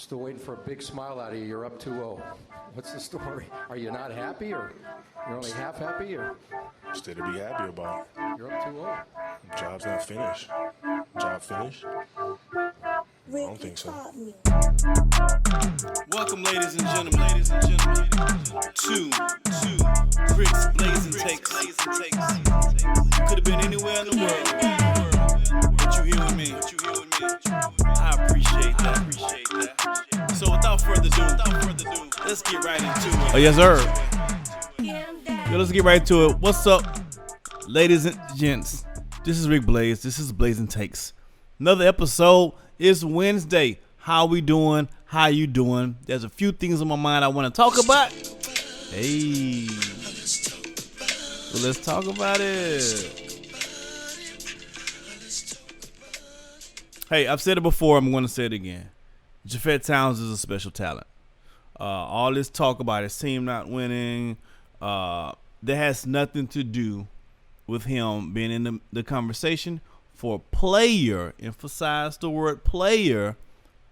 Still waiting for a big smile out of you. You're up 2-0. What's the story? Are you not happy, or you're only half happy, or? Still to be happy about. You're up 2-0. Job's not finished. Job finished? I don't think so. Welcome, ladies and gentlemen, to Bricks, BLAZIN takes. You could have been anywhere in the world, but you here with me. I appreciate that. So without further ado, let's get right into it. Oh, yes, sir. Yo, let's get right into it. What's up, ladies and gents? This is Rick Blaze. This is BLAZIN Takes. Another episode. It's Wednesday. How we doing? How you doing? There's a few things on my mind I want to talk about. Hey. So let's talk about it. Hey, I've said it before. I'm going to say it again. Jafet Towns is a special talent. All this talk about his team not winning, that has nothing to do with him being in the conversation for player, emphasize the word player,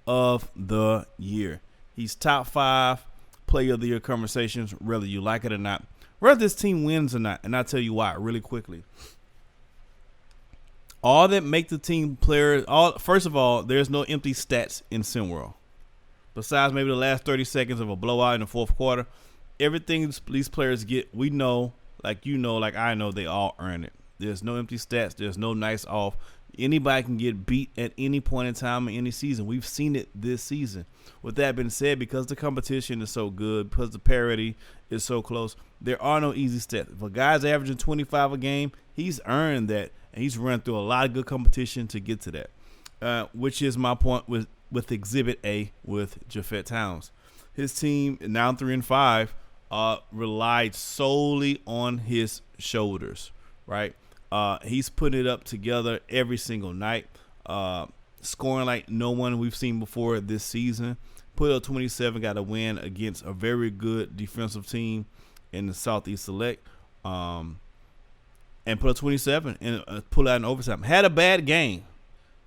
of the year. He's top 5 player of the year conversations, whether you like it or not, whether this team wins or not. And I'll tell you why really quickly. All that make the team players, first of all, there's no empty stats in SimWorld. Besides maybe the last 30 seconds of a blowout in the fourth quarter, everything these players get, we know, like you know, like I know, they all earn it. There's no empty stats. There's no nights off. Anybody can get beat at any point in time in any season. We've seen it this season. With that being said, because the competition is so good, because the parity is so close, there are no easy stats. If a guy's averaging 25 a game, he's earned that, and he's run through a lot of good competition to get to that, which is my point with Exhibit A with Jafet Towns. His team, now 3-5, relied solely on his shoulders, right? He's putting it up together every single night, scoring like no one we've seen before this season. Put up 27, got a win against a very good defensive team in the Southeast Select, and put up 27 and pull out in overtime. Had a bad game.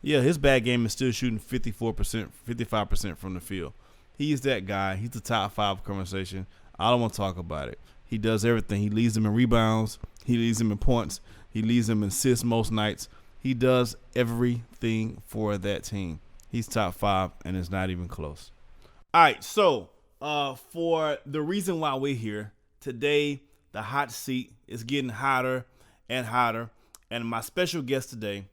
Yeah, his bad game is still shooting 54%, 55% from the field. He's that guy. He's the top 5 conversation. I don't want to talk about it. He does everything. He leads them in rebounds. He leads them in points. He leads them in assists most nights. He does everything for that team. He's top 5, and it's not even close. All right, so for the reason why we're here, today the hot seat is getting hotter and hotter. And my special guest today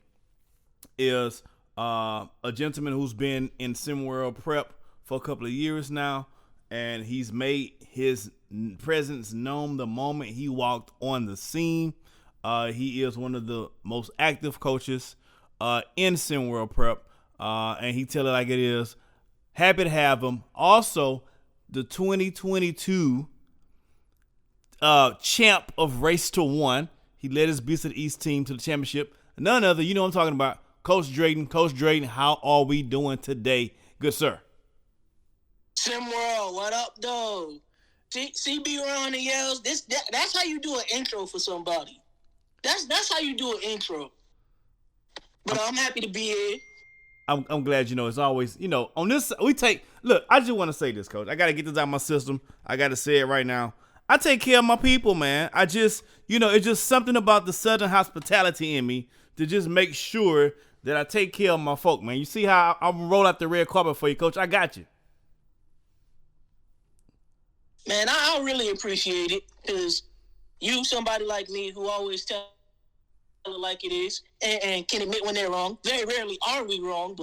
is a gentleman who's been in SimWorld Prep for a couple of years now, and he's made his presence known the moment he walked on the scene. He is one of the most active coaches in SimWorld Prep, and he tell it like it is. Happy to have him. Also, the 2022 champ of Race to One. He led his Beast of the East team to the championship. None other, you know what I'm talking about, Coach Drayton. Coach Drayton, how are we doing today? Good, sir. SimWorld, what up, though? CB around the yells. That's how you do an intro for somebody. That's how you do an intro. But I'm happy to be here. I'm glad, it's always, on this, look, I just want to say this, Coach. I got to get this out of my system. I got to say it right now. I take care of my people, man. I just, it's just something about the Southern hospitality in me to just make sure that I take care of my folk, man. You see how I'm roll out the red carpet for you, Coach? I got you. Man, I really appreciate it because you, somebody like me who always tell it like it is and can admit when they're wrong. Very rarely are we wrong,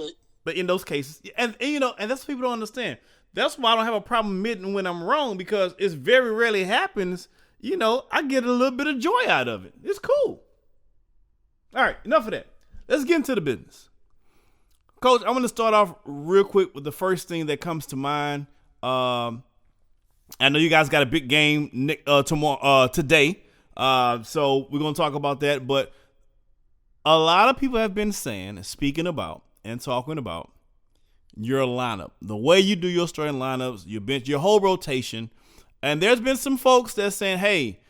but in those cases, and that's what people don't understand. That's why I don't have a problem admitting when I'm wrong, because it very rarely happens. I get a little bit of joy out of it. It's cool. All right, enough of that. Let's get into the business. Coach, I'm going to start off real quick with the first thing that comes to mind. I know you guys got a big game today, so we're going to talk about that. But a lot of people have been saying, speaking about, and talking about your lineup, the way you do your starting lineups, your bench, your whole rotation. And there's been some folks that's saying, hey,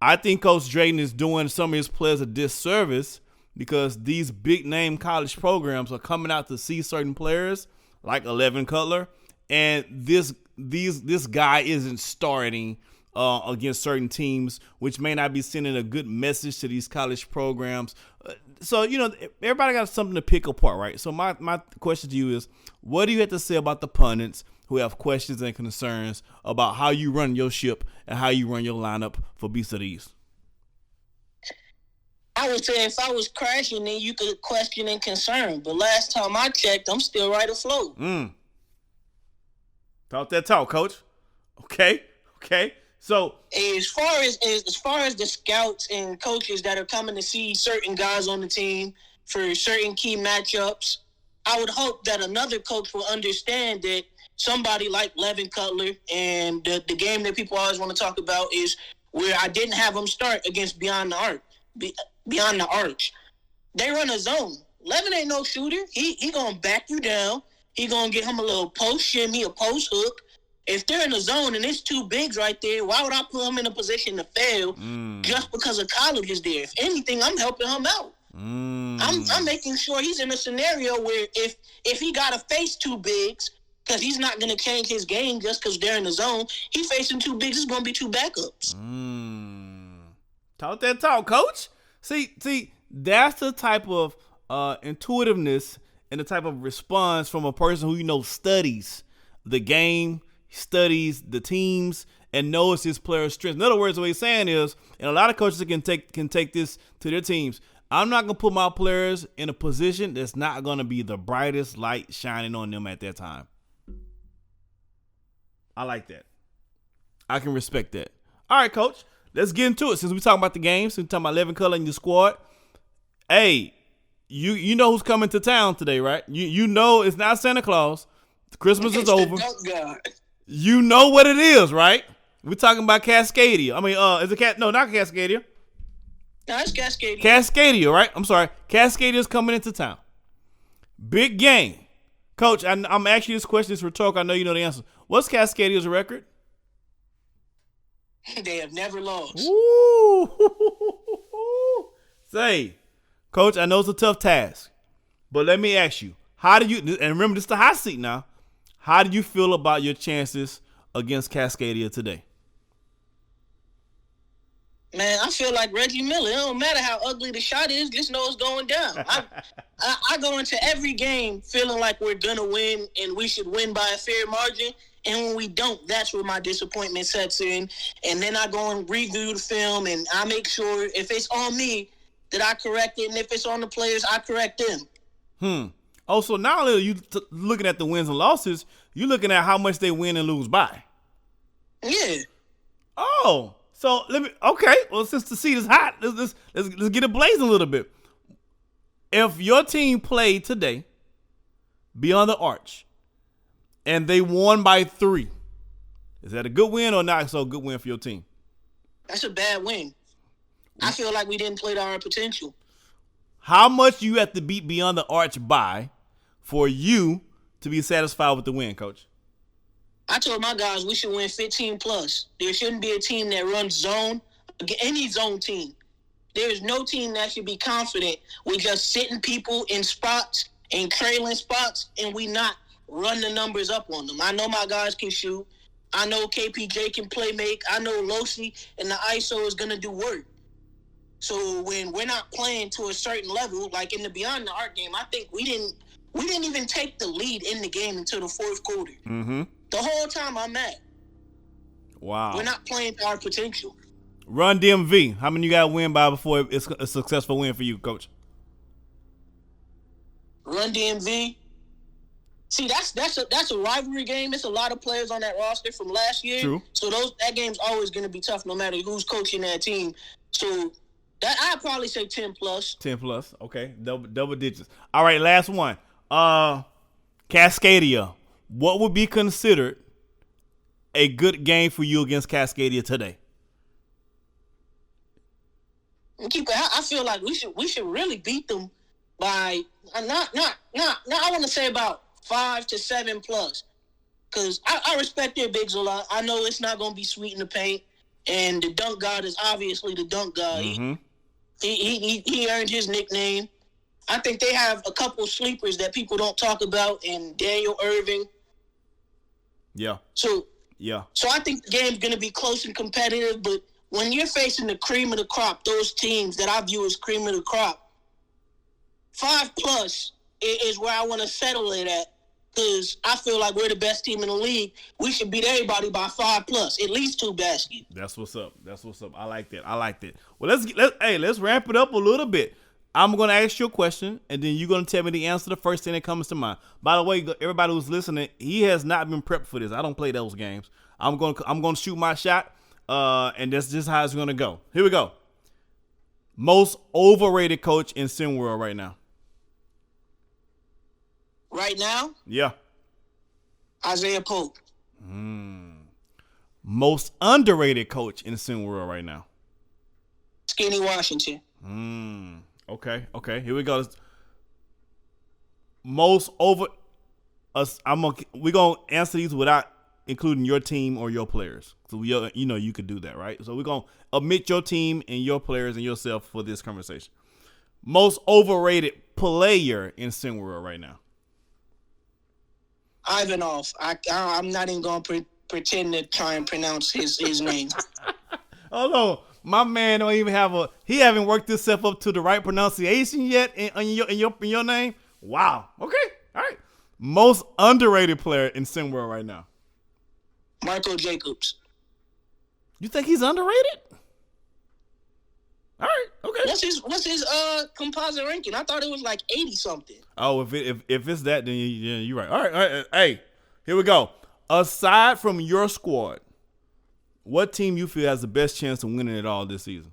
I think Coach Drayton is doing some of his players a disservice because these big name college programs are coming out to see certain players like 11 Cutler, and this guy isn't starting against certain teams, which may not be sending a good message to these college programs. So, everybody got something to pick apart, right? So my question to you is, what do you have to say about the pundits who have questions and concerns about how you run your ship and how you run your lineup for Beast of the East? I would say if I was crashing, then you could question and concern. But last time I checked, I'm still right afloat. Talk that talk, Coach. Okay. So as far as the scouts and coaches that are coming to see certain guys on the team for certain key matchups, I would hope that another coach will understand that somebody like Levin Cutler, and the game that people always want to talk about is where I didn't have him start against Beyond the Arch. They run a zone. Levin ain't no shooter. He gonna back you down. He gonna get him a little post shimmy, a post hook. If they're in the zone and it's two bigs right there, why would I put him in a position to fail just because a college is there? If anything, I'm helping him out. I'm making sure he's in a scenario where if he got to face two bigs, because he's not going to change his game just because they're in the zone, he facing two bigs, it's going to be two backups. Talk that talk, Coach. See, that's the type of intuitiveness and the type of response from a person who studies the game, studies the teams, and knows his players' strengths. In other words, what he's saying is, and a lot of coaches can take this to their teams, I'm not going to put my players in a position that's not going to be the brightest light shining on them at that time. I like that. I can respect that. All right, Coach, let's get into it. Since we're talking about the game, since we're talking about Levin Cutler and your squad, hey, you know who's coming to town today, right? You know it's not Santa Claus. Christmas is over. You know what it is, right? We're talking about Cascadia. I mean, is it no, not Cascadia. No, it's Cascadia. Cascadia, right? I'm sorry. Cascadia's coming into town. Big game. Coach, I'm asking you this question. It's rhetorical. I know you know the answer. What's Cascadia's record? They have never lost. Ooh. Say, Coach, I know it's a tough task, but let me ask you, how do you, and remember this is the hot seat now, how do you feel about your chances against Cascadia today? Man, I feel like Reggie Miller. It don't matter how ugly the shot is, just know it's going down. I go into every game feeling like we're going to win and we should win by a fair margin. And when we don't, that's where my disappointment sets in. And then I go and review the film, and I make sure if it's on me that I correct it, and if it's on the players, I correct them. Oh, so not only are you looking at the wins and losses, you're looking at how much they win and lose by. Yeah. Oh, so okay. Well, since the seat is hot, let's get it blazing a little bit. If your team played today, Beyond the Arch, and they won by 3, is that a good win or not so good win for your team? That's a bad win. I feel like we didn't play to our potential. How much you have to beat Beyond the Arch by for you to be satisfied with the win, Coach? I told my guys we should win 15 plus. There shouldn't be a team that runs zone, any zone team. There is no team that should be confident with just sitting people in spots and trailing spots and we not run the numbers up on them. I know my guys can shoot. I know KPJ can play make. I know Losi and the ISO is going to do work. So when we're not playing to a certain level, like in the Beyond the Arc game, I think we didn't even take the lead in the game until the fourth quarter. Mm-hmm. The whole time I'm mad. Wow. We're not playing to our potential. Run DMV. How many you got to win by before it's a successful win for you, Coach? Run DMV. See, that's a rivalry game. It's a lot of players on that roster from last year. True. So that game's always going to be tough no matter who's coaching that team. So that I'd probably say 10 plus. 10 plus. Okay. Double digits. All right, last one. Cascadia. What would be considered a good game for you against Cascadia today? I feel like we should really beat them by not I want to say about 5 to 7 plus, because I respect their bigs a lot. I know it's not going to be sweet in the paint, and the dunk god is obviously the dunk god. Mm-hmm. He earned his nickname, I think they have a couple sleepers that people don't talk about, and Daniel Irving. Yeah. So Yeah. I think the game's going to be close and competitive, but when you're facing the cream of the crop, those teams that I view as cream of the crop, 5+ is where I want to settle it at, because I feel like we're the best team in the league. We should beat everybody by 5+, at least 2 baskets. That's what's up. I like that. Well, let's ramp it up a little bit. I'm going to ask you a question, and then you're going to tell me the answer. The first thing that comes to mind. By the way, everybody who's listening, he has not been prepped for this. I don't play those games. I'm going to shoot my shot, and that's just how it's going to go. Here we go. Most overrated coach in SimWorld right now. Right now? Yeah. Isaiah Pope. Most underrated coach in SimWorld right now. Skinny Washington. Okay. Here we go. Most over us. We're gonna answer these without including your team or your players. So you could do that, right? So we're gonna omit your team and your players and yourself for this conversation. Most overrated player in SimWorld right now. Ivanov. I'm not even gonna pretend to try and pronounce his name. Oh no. My man don't even he haven't worked himself up to the right pronunciation yet in your name. Wow. Okay. All right. Most underrated player in SimWorld right now. Marco Jacobs. You think he's underrated? All right. Okay. What's his composite ranking? I thought it was like 80 something. Oh, if it's that, then you're right. All right. Hey, here we go. Aside from your squad, what team you feel has the best chance of winning it all this season?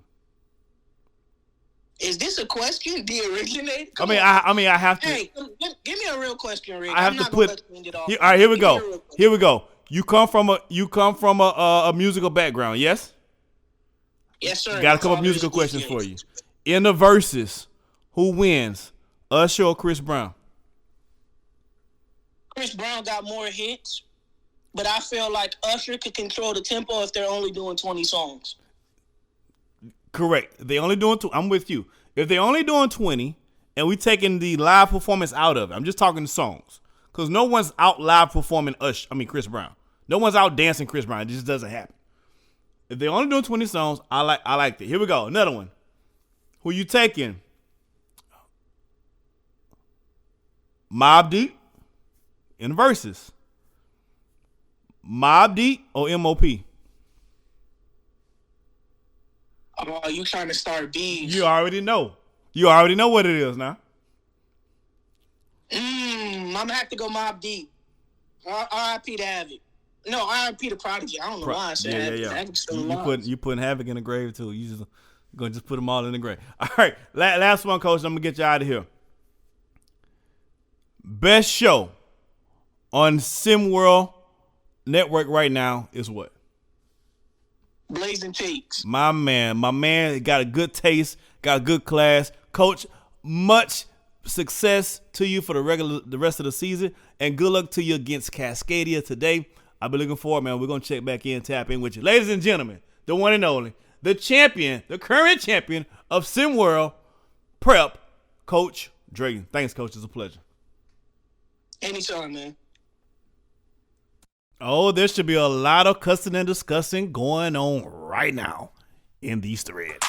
Is this a question? Do you originate? I have to. Hey, give me a real question, Rick. I have I'm to not put. gonna let you end it off. All right, here we go. Here we go. You come from a musical background, yes? Yes, sir. Got a couple musical questions for you. In the verses, who wins, Usher or Chris Brown? Chris Brown got more hits, but I feel like Usher could control the tempo if they're only doing 20 songs. Correct. They only doing I'm with you. If they're only doing 20, and we taking the live performance out of it, I'm just talking the songs, because no one's out live performing Chris Brown. No one's out dancing Chris Brown. It just doesn't happen. If they're only doing 20 songs, I like that. Here we go. Another one. Who you taking? Mobb Deep in the verses. Mobb Deep or MOP? Oh, you trying to start beef? You already know. You already know what it is now. I'm gonna have to go Mobb Deep. R.I.P. to Havoc. No, R.I.P. to Prodigy. I don't know why I said Havoc. Yeah. Havoc's still alive. You putting Havoc in the grave too. You gonna just put them all in the grave. All right, last one, Coach. I'm gonna get you out of here. Best show on SimWorld Network right now is what? BLAZIN Takes. My man got a good taste, got a good class. Coach, much success to you for the rest of the season, and good luck to you against Cascadia today. I've been looking forward, man. We're gonna check back in, tap in with you, ladies and gentlemen. The one and only, the champion, the current champion of SimWorld Prep, Coach Drayton. Thanks, Coach. It's a pleasure. Anytime, man. Oh, there should be a lot of cussing and discussing going on right now in these threads.